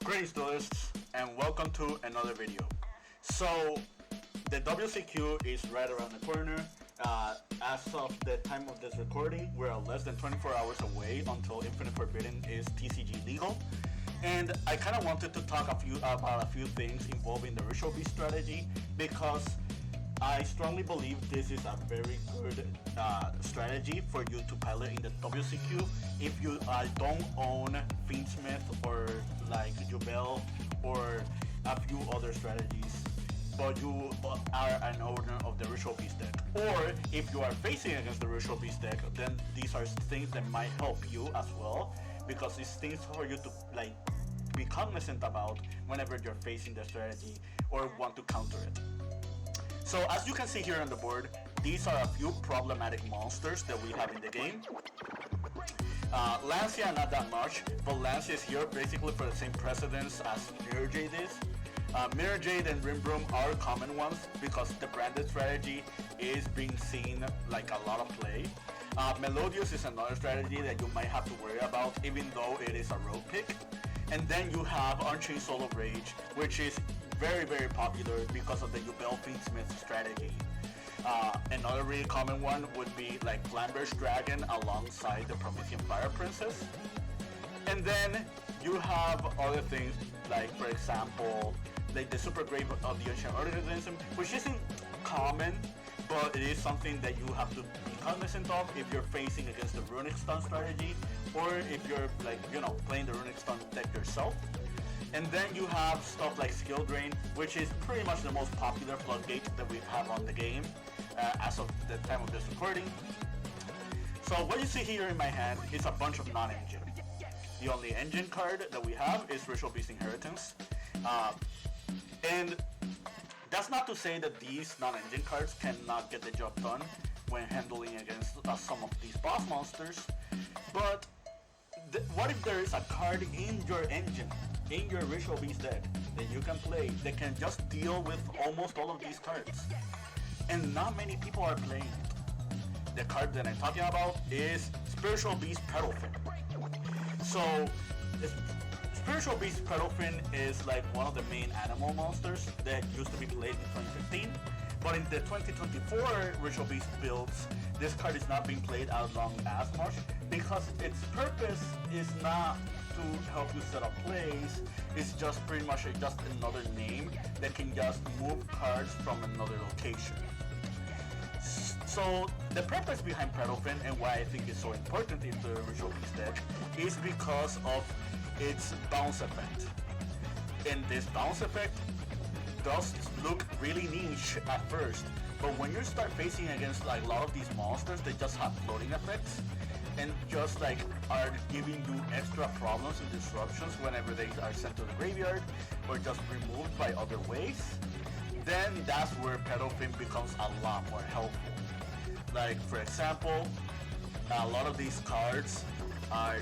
Greetings duelists, and welcome to another video. So the WCQ is right around the corner. As of the time of this recording, we're less than 24 hours away until Infinite Forbidden is TCG legal. And I kind of wanted to talk about a few things involving the Ritual Beast strategy, because I strongly believe this is a very good strategy for you to pilot in the WCQ if you don't own Fiendsmith or like Jubel or a few other strategies, but you are an owner of the Ritual Beast deck. Or if you are facing against the Ritual Beast deck, then these are things that might help you as well, because it's things for you to like be cognizant about whenever you're facing the strategy or want to counter it. So as you can see here on the board, these are a few problematic monsters that we have in the game. Lancia not that much, but Lancia is here basically for the same precedence as Mirror Jade is. Mirror Jade and Rimbroom are common ones because the branded strategy is being seen like a lot of play. Melodious is another strategy that you might have to worry about, even though it is a rogue pick. And then you have Unchained Soul of Rage, which is very popular because of the Jubel Fiendsmith strategy. Another really common one would be like Flamberge Dragon alongside the Promethean Fire Princess. And then you have other things like, for example, like the Super Grave of the Ancient Organism, which isn't common, but it is something that you have to be cognizant of if you're facing against the Runic Stun strategy, or if you're like, playing the Runic Stun deck yourself. And then you have stuff like Skill Drain, which is pretty much the most popular floodgate that we have on the game as of the time of this recording. So what you see here in my hand is a bunch of non-engine. The only engine card that we have is Ritual Beast Inheritance. And that's not to say that these non-engine cards cannot get the job done when handling against some of these boss monsters, but what if there is a card in your engine, in your Ritual Beast deck, that you can play that can just deal with almost all of these cards? And not many people are playing it. The card that I'm talking about is Spiritual Beast Pedalfin. So, Spiritual Beast Pedalfin is like one of the main animal monsters that used to be played in 2015. But in the 2024 Ritual Beast builds, this card is not being played as long as much because its purpose is not to help you set up plays. It's just pretty much just another name that can just move cards from another location. So the purpose behind Pedalfin and why I think it's so important in the Ritual Beast deck is because of its bounce effect. And this bounce effect does look really niche at first, but when you start facing against like a lot of these monsters that just have floating effects and just like are giving you extra problems and disruptions whenever they are sent to the graveyard or just removed by other ways, then that's where Pedalfin becomes a lot more helpful. Like, for example, a lot of these cards are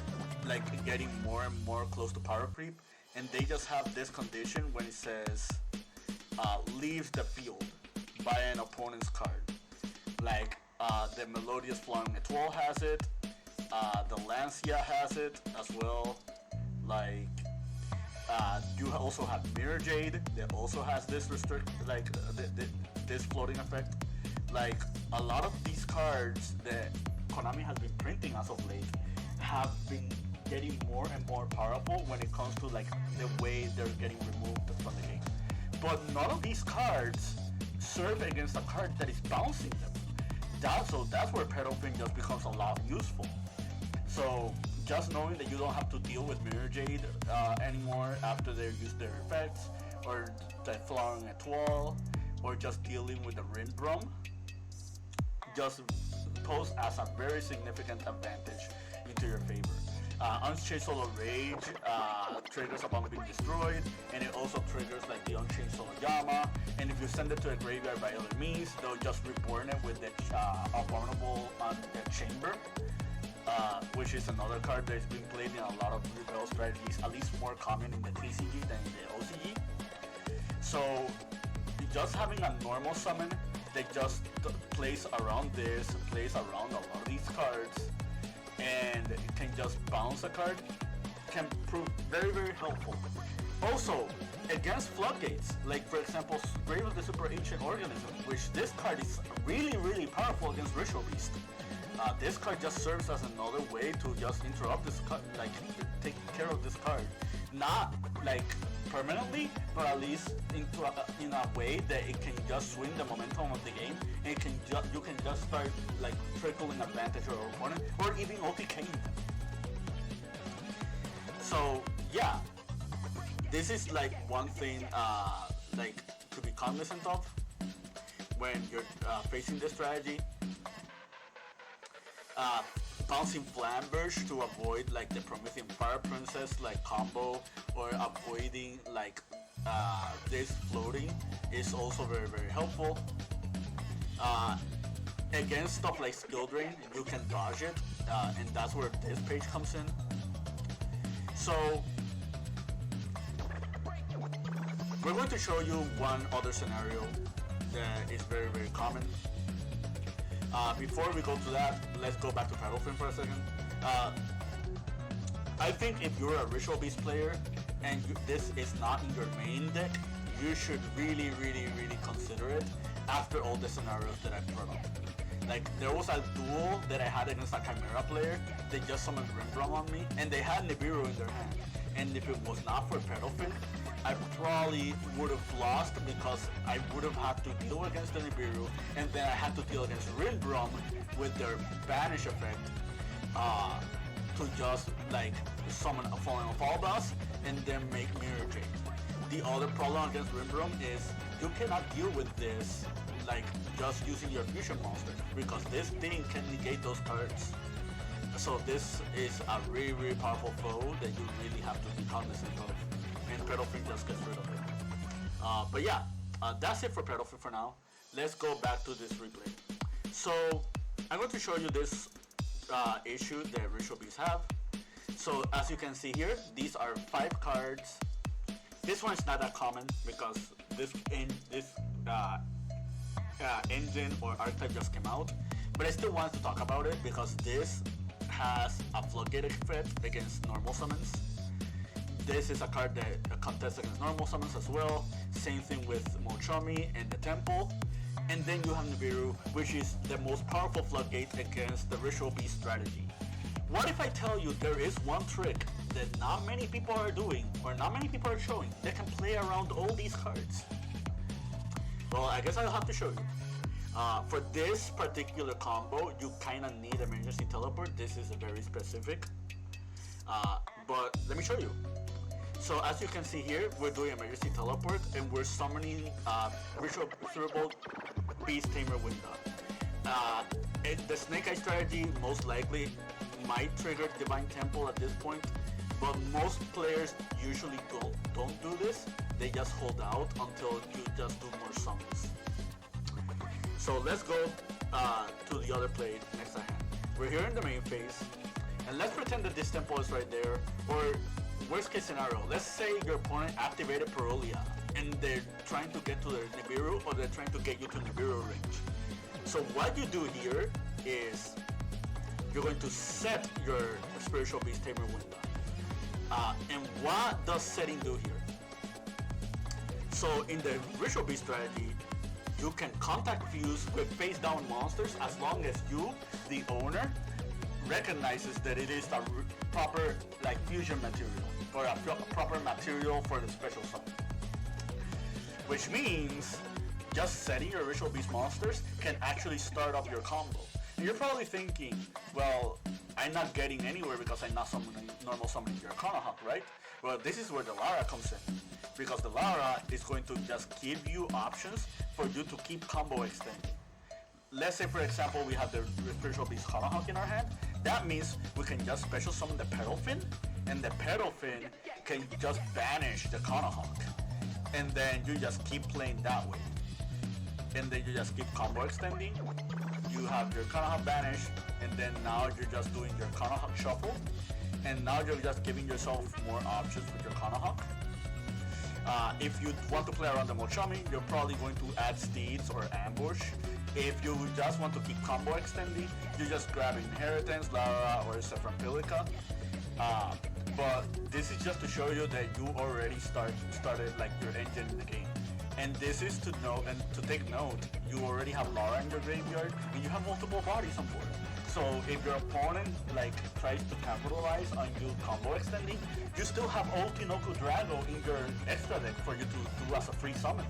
like getting more and more close to power creep, and they just have this condition when it says leaves the field by an opponent's card. Like the Melodious Flung Etoile has it, the Lancia has it as well. Like you also have Mirror Jade that also has this this floating effect. Like a lot of these cards that Konami has been printing as of late have been getting more and more powerful when it comes to like the way they're getting removed from the game. But none of these cards serve against a card that is bouncing them. That's where Pedalfin just becomes a lot useful. So just knowing that you don't have to deal with Mirror Jade anymore after they use their effects, or the Flowering Etoile, or just dealing with the Rimbroom, just pose as a very significant advantage into your favor. Unchained Soul of Rage triggers upon being destroyed, and it also triggers like the Unchained Soul of Yama, and if you send it to a graveyard by other means, they'll just reborn it with the Abominable on the Chamber, which is another card that's been played in a lot of Rebel strategies, at least more common in the TCG than in the OCG. So just having a normal summon that just plays around this, plays around a lot of these cards, and can just bounce a card, can prove very helpful. Also, against floodgates, like for example, Grave of the Super Ancient Organism, which this card is really, really powerful against Ritual Beast. This card just serves as another way to just interrupt this card, like take care of this card. Not like permanently, but at least in a way that it can just swing the momentum of the game, and you can just start like trickling advantage of your opponent, or even OTKing them. So yeah, this is like one thing like to be cognizant of when you're facing this strategy. Bouncing Flamberge to avoid like the Promethean Fire Princess like combo, or avoiding like this floating is also very, very helpful. Against stuff like Skill Drain, you can dodge it, and that's where this page comes in. So we're going to show you one other scenario that is very, very common. Before we go to that, let's go back to Paddlefin for a second. I think if you're a Ritual Beast player and this is not in your main deck, you should really, really, really consider it after all the scenarios that I brought up. Like, there was a duel that I had against a Chimera player. They just summoned Rimbrong on me, and they had Nibiru in their hand. And if it was not for Paddlefin, I probably would have lost, because I would have had to deal against the Nibiru, and then I had to deal against Rimbrong with their banish effect to just like summon a Falling Fall Boss and then make Mirror Jade. The other problem against Rimbrong is you cannot deal with this like just using your fusion monster, because this thing can negate those cards. So this is a really, really powerful foe that you really have to be cognizant of, and Paddlefin just gets rid of it. But yeah, that's it for Paddlefin for now. Let's go back to this replay. So I'm going to show you this issue that Ritual Beasts have. So as you can see here, these are 5 cards. This one is not that common because this engine or archetype just came out, but I still wanted to talk about it because this has a floodgate effect against normal summons. This is a card that contests against normal summons as well. Same thing with Mochomi and the Temple. And then you have Nibiru, which is the most powerful floodgate against the Ritual Beast strategy. What if I tell you there is one trick that not many people are doing, or not many people are showing, that can play around all these cards? Well, I guess I'll have to show you. For this particular combo, you kind of need emergency teleport. This is very specific. But let me show you. So as you can see here, we're doing emergency teleport, and we're summoning Ritual Beast Tamer Winda. The Snake Eye strategy most likely might trigger Divine Temple at this point, but most players usually don't do this. They just hold out until you just do more summons. So let's go to the other play next to hand. We're here in the main phase, and let's pretend that this temple is right there, or worst case scenario, let's say your opponent activated Purulia, and they're trying to get to their Nibiru, or they're trying to get you to Nibiru range. So what you do here is you're going to set your Spiritual Beast Tamer Winda. And what does setting do here? So in the Ritual Beast strategy, you can contact fuse with face down monsters as long as you, the owner, recognizes that it is a proper like fusion material, or a proper material for the special summon. Which means just setting your Ritual Beast monsters can actually start up your combo. And you're probably thinking, well, I'm not getting anywhere because I'm not normal summoning your Arcana, right? Well, this is where the Lara comes in, because the Lara is going to just give you options for you to keep combo extending. Let's say, for example, we have the Spiritual Beast Kanahawk in our hand. That means we can just special summon the Paddlefin, and the Paddlefin can just banish the Kanahawk. And then you just keep playing that way. And then you just keep combo extending. You have your Kanahawk banished, and then now you're just doing your Kanahawk shuffle. And now you're just giving yourself more options with your Kanahawk. If you want to play around the Mochomi, you're probably going to add Steeds or Ambush. If you just want to keep combo extending, you just grab Inheritance, Lara, or Sephram Pilica. But this is just to show you that you already started like your engine in the game. And this is to know and to take note, you already have Lara in your graveyard and you have multiple bodies on board. So if your opponent like tries to capitalize on you combo extending, you still have NAWCQ Drago in your extra deck for you to do as a free summon.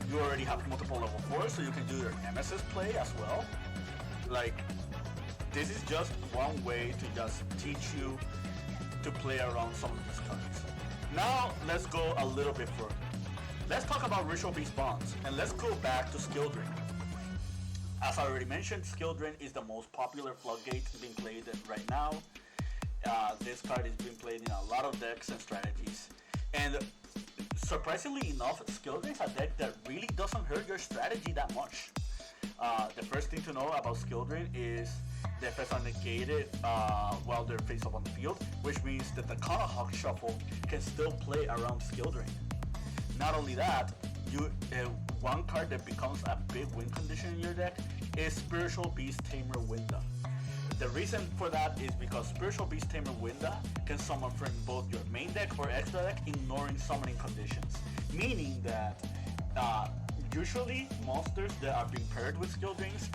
You already have multiple level 4, so you can do your Nemesis play as well. Like, this is just one way to just teach you to play around some of these cards. Now, let's go a little bit further. Let's talk about Ritual Beast Bonds, and let's go back to Skill Drain. As I already mentioned, Skill Drain is the most popular floodgate being played right now. This card is being played in a lot of decks and strategies. And surprisingly enough, Skill Drain is a deck that really doesn't hurt your strategy that much. The first thing to know about Skill Drain is the effects are negated while they're face up on the field, which means that the Kanahawk Shuffle can still play around Skill Drain. Not only that, one card that becomes a big win condition in your deck is Spiritual Beast Tamer Winda. The reason for that is because Spiritual Beast Tamer Winda can summon from both your main deck or extra deck, ignoring summoning conditions. Meaning that usually monsters that are being paired with Skill Drains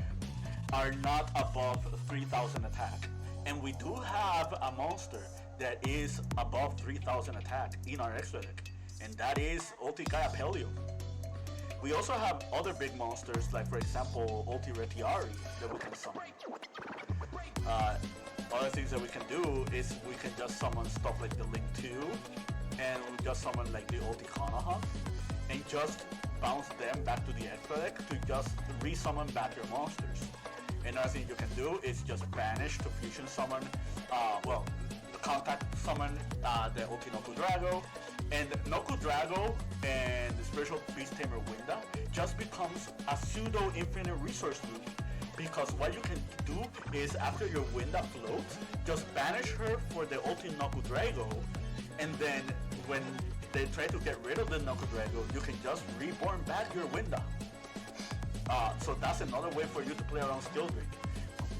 are not above 3000 attack. And we do have a monster that is above 3000 attack in our extra deck, and that is Ulti-Gaia Pelio. We also have other big monsters, like for example Ulti-Retiari, that we can summon. Other things that we can do is we can just summon stuff like the Link 2, and we just summon like the Ulti-Kanahawk, and just bounce them back to the extra deck to just re-summon back your monsters. Another thing you can do is just banish to fusion summon, the contact summon the NAWCQ Drago, and NAWCQ Drago and the Spiritual Beast Tamer Winda just becomes a pseudo infinite resource loop, because what you can do is after your Winda floats, just banish her for the NAWCQ Drago, and then when they try to get rid of the NAWCQ Drago, you can just reborn back your Winda. So that's another way for you to play around Skill Drain.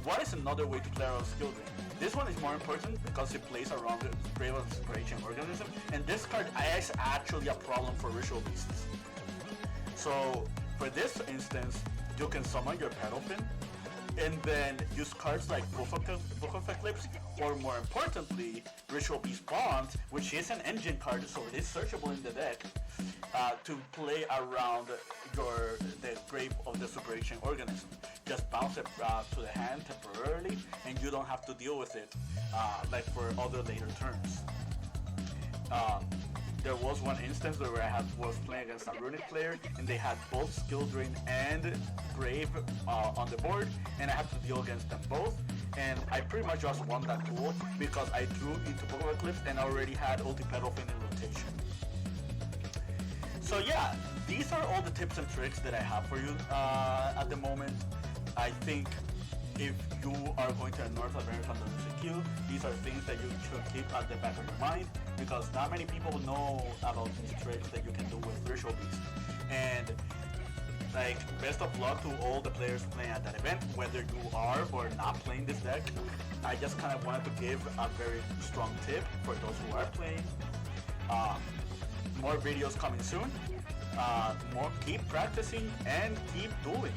What is another way to play around Skill Drain? This one is more important because it plays around the Grave of Desperation Organism, and this card is actually a problem for Ritual Beasts. So for this instance, you can summon your Pedalfin, and then use cards like Book of Eclipse, or more importantly, Ritual Beast Bond, which is an engine card, so it is searchable in the deck, to play around the Grave of Desperation Organism. Just bounce it to the hand temporarily, and you don't have to deal with it like for other later turns. There was one instance where I was playing against a Runic player, and they had both Skill Drain and Grave on the board, and I had to deal against them both, and I pretty much just won that duel because I drew into Book of Eclipse and I already had Ulti Pedalfin in rotation. So yeah, these are all the tips and tricks that I have for you at the moment. I think if you are going to a North American NAWCQ, these are things that you should keep at the back of your mind, because not many people know about these tricks that you can do with Ritual Beast. And like, best of luck to all the players playing at that event, whether you are or not playing this deck. I just kind of wanted to give a very strong tip for those who are playing. More videos coming soon. Keep practicing and keep dueling.